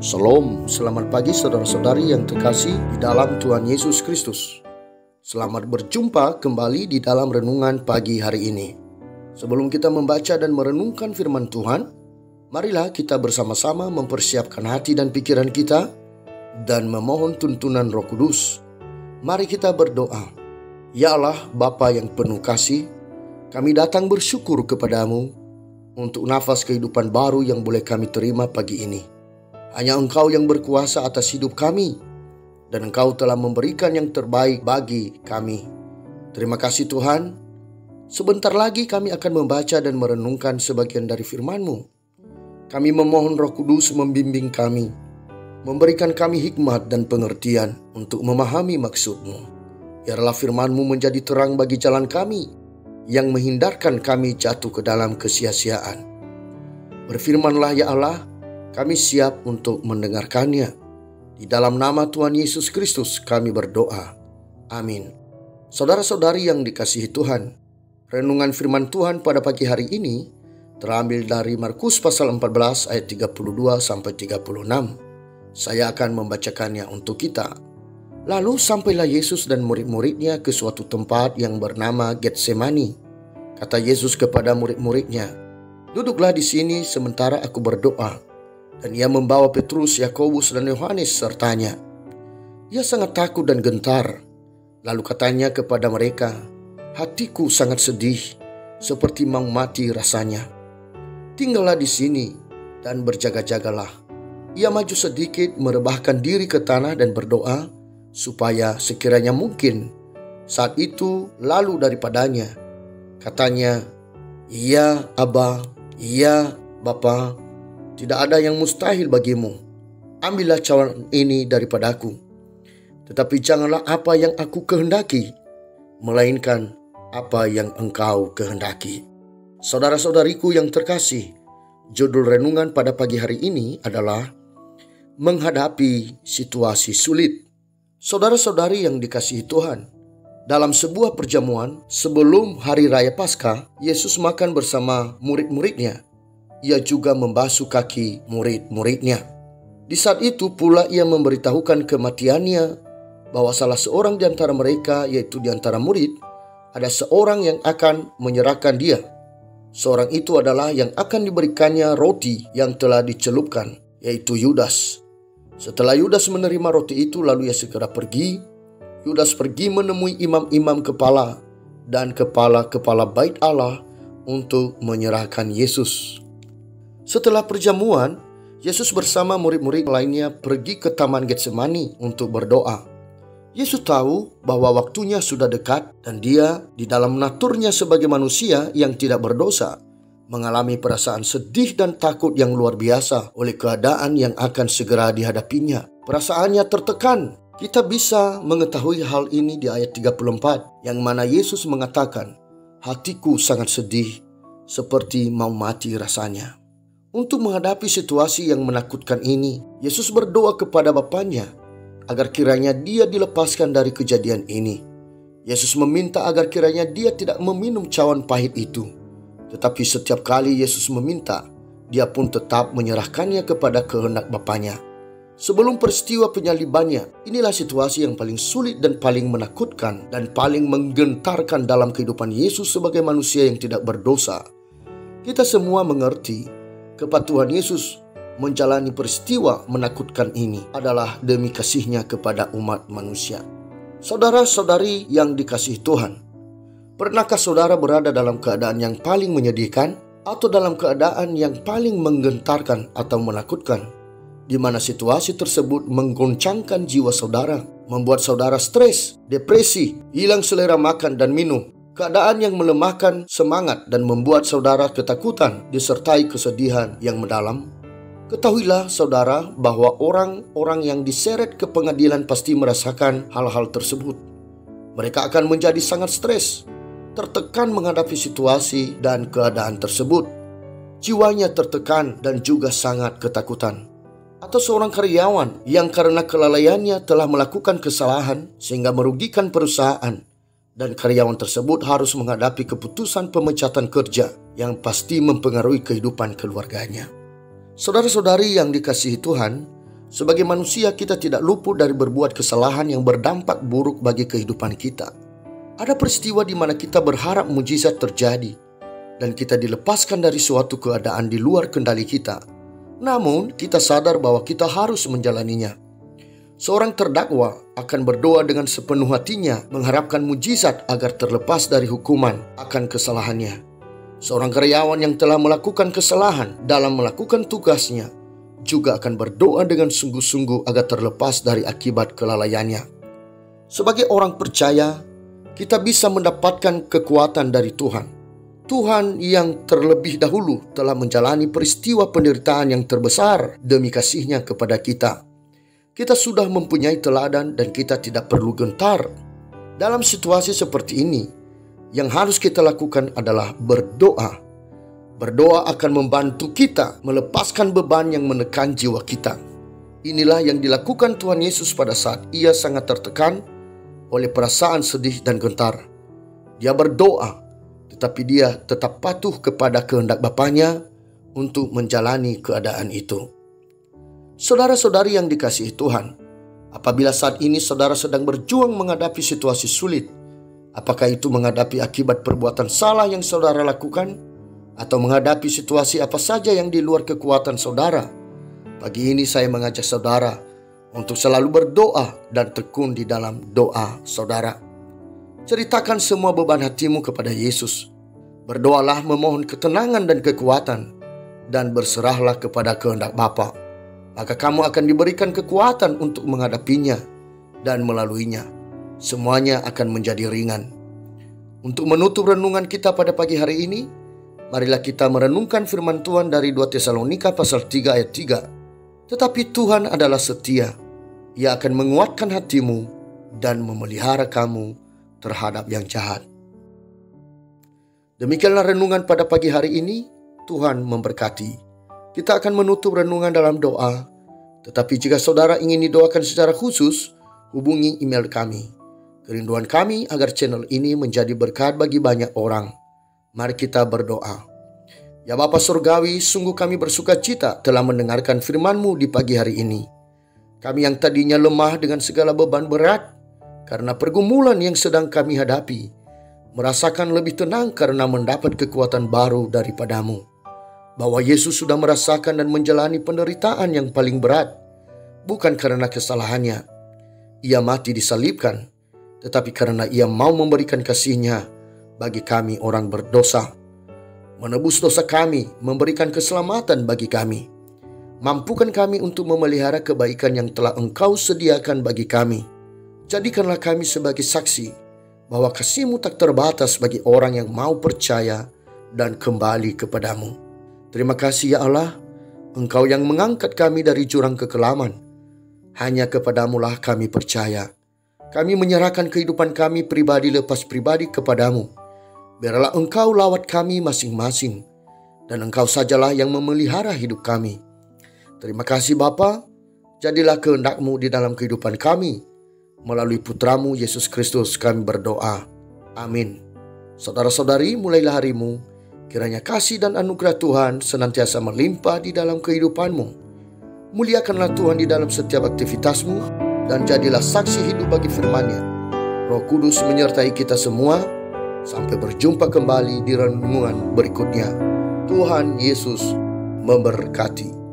Shalom, selamat pagi saudara-saudari yang terkasih di dalam Tuhan Yesus Kristus. Selamat berjumpa kembali di dalam renungan pagi hari ini. Sebelum kita membaca dan merenungkan firman Tuhan, marilah kita bersama-sama mempersiapkan hati dan pikiran kita dan memohon tuntunan Roh Kudus. Mari kita berdoa. Ya Allah, Bapa yang penuh kasih, kami datang bersyukur kepadamu untuk nafas kehidupan baru yang boleh kami terima pagi ini. Hanya Engkau yang berkuasa atas hidup kami, dan Engkau telah memberikan yang terbaik bagi kami. Terima kasih Tuhan. Sebentar lagi kami akan membaca dan merenungkan sebagian dari firman-Mu. Kami memohon Roh Kudus membimbing kami, memberikan kami hikmat dan pengertian untuk memahami maksud-Mu. Biarlah firman-Mu menjadi terang bagi jalan kami, yang menghindarkan kami jatuh ke dalam kesia-siaan. Berfirmanlah ya Allah, kami siap untuk mendengarkannya. Di dalam nama Tuhan Yesus Kristus kami berdoa. Amin. Saudara-saudari yang dikasihi Tuhan, renungan firman Tuhan pada pagi hari ini terambil dari Markus pasal 14 ayat 32 sampai 36. Saya akan membacakannya untuk kita. Lalu sampailah Yesus dan murid-muridnya ke suatu tempat yang bernama Getsemani. Kata Yesus kepada murid-muridnya, "Duduklah di sini sementara aku berdoa." Dan ia membawa Petrus, Yakobus, dan Yohanes sertanya. Ia sangat takut dan gentar. Lalu katanya kepada mereka, "Hatiku sangat sedih, seperti mau mati rasanya. Tinggallah di sini dan berjaga-jagalah." Ia maju sedikit, merebahkan diri ke tanah dan berdoa, supaya sekiranya mungkin saat itu lalu daripadanya. Katanya, "Ya Aba, ya Bapa, tidak ada yang mustahil bagimu. Ambillah cawan ini daripadaku. Tetapi janganlah apa yang aku kehendaki, melainkan apa yang Engkau kehendaki." Saudara-saudariku yang terkasih, judul renungan pada pagi hari ini adalah menghadapi situasi sulit. Saudara-saudari yang dikasihi Tuhan, dalam sebuah perjamuan sebelum hari raya Paskah, Yesus makan bersama murid-muridnya. Ia juga membasuh kaki murid-muridnya. Di saat itu pula ia memberitahukan kematiannya, bahwa salah seorang di antara mereka, yaitu di antara murid, ada seorang yang akan menyerahkan dia. Seorang itu adalah yang akan diberikannya roti yang telah dicelupkan, yaitu Yudas. Setelah Yudas menerima roti itu, lalu ia segera pergi. Yudas pergi menemui imam-imam kepala dan kepala-kepala bait Allah untuk menyerahkan Yesus. Setelah perjamuan, Yesus bersama murid-murid lainnya pergi ke Taman Getsemani untuk berdoa. Yesus tahu bahwa waktunya sudah dekat dan dia di dalam naturnya sebagai manusia yang tidak berdosa mengalami perasaan sedih dan takut yang luar biasa oleh keadaan yang akan segera dihadapinya. Perasaannya tertekan. Kita bisa mengetahui hal ini di ayat 34 yang mana Yesus mengatakan, "Hatiku sangat sedih, seperti mau mati rasanya." Untuk menghadapi situasi yang menakutkan ini, Yesus berdoa kepada Bapanya agar kiranya dia dilepaskan dari kejadian ini. Yesus meminta agar kiranya dia tidak meminum cawan pahit itu. Tetapi setiap kali Yesus meminta, dia pun tetap menyerahkannya kepada kehendak Bapanya. Sebelum peristiwa penyalibannya, inilah situasi yang paling sulit dan paling menakutkan dan paling menggentarkan dalam kehidupan Yesus sebagai manusia yang tidak berdosa. Kita semua mengerti kepatuhan Yesus menjalani peristiwa menakutkan ini adalah demi kasih-Nya kepada umat manusia. Saudara-saudari yang dikasihi Tuhan, pernahkah saudara berada dalam keadaan yang paling menyedihkan atau dalam keadaan yang paling menggentarkan atau menakutkan, di mana situasi tersebut menggoncangkan jiwa saudara, membuat saudara stres, depresi, hilang selera makan dan minum, keadaan yang melemahkan semangat dan membuat saudara ketakutan disertai kesedihan yang mendalam? Ketahuilah saudara bahwa orang-orang yang diseret ke pengadilan pasti merasakan hal-hal tersebut. Mereka akan menjadi sangat stres, tertekan menghadapi situasi dan keadaan tersebut. Jiwanya tertekan dan juga sangat ketakutan. Atau seorang karyawan yang karena kelalaiannya telah melakukan kesalahan sehingga merugikan perusahaan, dan karyawan tersebut harus menghadapi keputusan pemecatan kerja yang pasti mempengaruhi kehidupan keluarganya. Saudara-saudari yang dikasihi Tuhan, Sebagai manusia, kita tidak luput dari berbuat kesalahan yang berdampak buruk bagi kehidupan kita. Ada peristiwa di mana kita berharap mujizat terjadi dan kita dilepaskan dari suatu keadaan di luar kendali kita. Namun, kita sadar bahwa kita harus menjalaninya. Seorang terdakwa akan berdoa dengan sepenuh hatinya, mengharapkan mujizat agar terlepas dari hukuman akan kesalahannya. Seorang karyawan yang telah melakukan kesalahan dalam melakukan tugasnya juga akan berdoa dengan sungguh-sungguh agar terlepas dari akibat kelalaiannya. Sebagai orang percaya, kita bisa mendapatkan kekuatan dari Tuhan. Tuhan yang terlebih dahulu telah menjalani peristiwa penderitaan yang terbesar demi kasih-Nya kepada kita. Kita sudah mempunyai teladan dan kita tidak perlu gentar. Dalam situasi seperti ini, yang harus kita lakukan adalah berdoa. Berdoa akan membantu kita melepaskan beban yang menekan jiwa kita. Inilah yang dilakukan Tuhan Yesus pada saat Ia sangat tertekan oleh perasaan sedih dan gentar. Dia berdoa, tetapi Dia tetap patuh kepada kehendak Bapa-Nya untuk menjalani keadaan itu. Saudara-saudari yang dikasihi Tuhan, apabila saat ini saudara sedang berjuang menghadapi situasi sulit, apakah itu menghadapi akibat perbuatan salah yang saudara lakukan, atau menghadapi situasi apa saja yang di luar kekuatan saudara, pagi ini saya mengajak saudara untuk selalu berdoa dan tekun di dalam doa saudara. Ceritakan semua beban hatimu kepada Yesus. Berdoalah memohon ketenangan dan kekuatan, dan berserahlah kepada kehendak Bapa. Maka kamu akan diberikan kekuatan untuk menghadapinya dan melaluinya. Semuanya akan menjadi ringan. Untuk menutup renungan kita pada pagi hari ini, marilah kita merenungkan firman Tuhan dari 2 Tesalonika pasal 3 ayat 3. Tetapi Tuhan adalah setia. Ia akan menguatkan hatimu dan memelihara kamu terhadap yang jahat. Demikianlah renungan pada pagi hari ini. Tuhan memberkati. Kita akan menutup renungan dalam doa. Tetapi jika saudara ingin didoakan secara khusus, hubungi email kami. Kerinduan kami agar channel ini menjadi berkat bagi banyak orang. Mari kita berdoa. Ya Bapa Surgawi, sungguh kami bersuka cita telah mendengarkan firman-Mu di pagi hari ini. Kami yang tadinya lemah dengan segala beban berat karena pergumulan yang sedang kami hadapi, merasakan lebih tenang karena mendapat kekuatan baru daripada-Mu. Bahwa Yesus sudah merasakan dan menjalani penderitaan yang paling berat, bukan karena kesalahannya. Ia mati disalibkan, tetapi karena Ia mau memberikan kasih-Nya bagi kami orang berdosa, menebus dosa kami, memberikan keselamatan bagi kami. Mampukan kami untuk memelihara kebaikan yang telah Engkau sediakan bagi kami. Jadikanlah kami sebagai saksi bahwa kasih-Mu tak terbatas bagi orang yang mau percaya dan kembali kepada-Mu. Terima kasih ya Allah, Engkau yang mengangkat kami dari jurang kekelaman. Hanya kepada-Mu lah kami percaya. Kami menyerahkan kehidupan kami pribadi lepas pribadi kepada-Mu. Biarlah Engkau lawat kami masing-masing, dan Engkau sajalah yang memelihara hidup kami. Terima kasih Bapa, jadilah kehendak-Mu di dalam kehidupan kami. Melalui Putra-Mu Yesus Kristus kami berdoa. Amin. Saudara-saudari, mulailah harimu. Kiranya kasih dan anugerah Tuhan senantiasa melimpah di dalam kehidupanmu. Muliakanlah Tuhan di dalam setiap aktivitasmu dan jadilah saksi hidup bagi firman-Nya. Roh Kudus menyertai kita semua. Sampai berjumpa kembali di renungan berikutnya. Tuhan Yesus memberkati.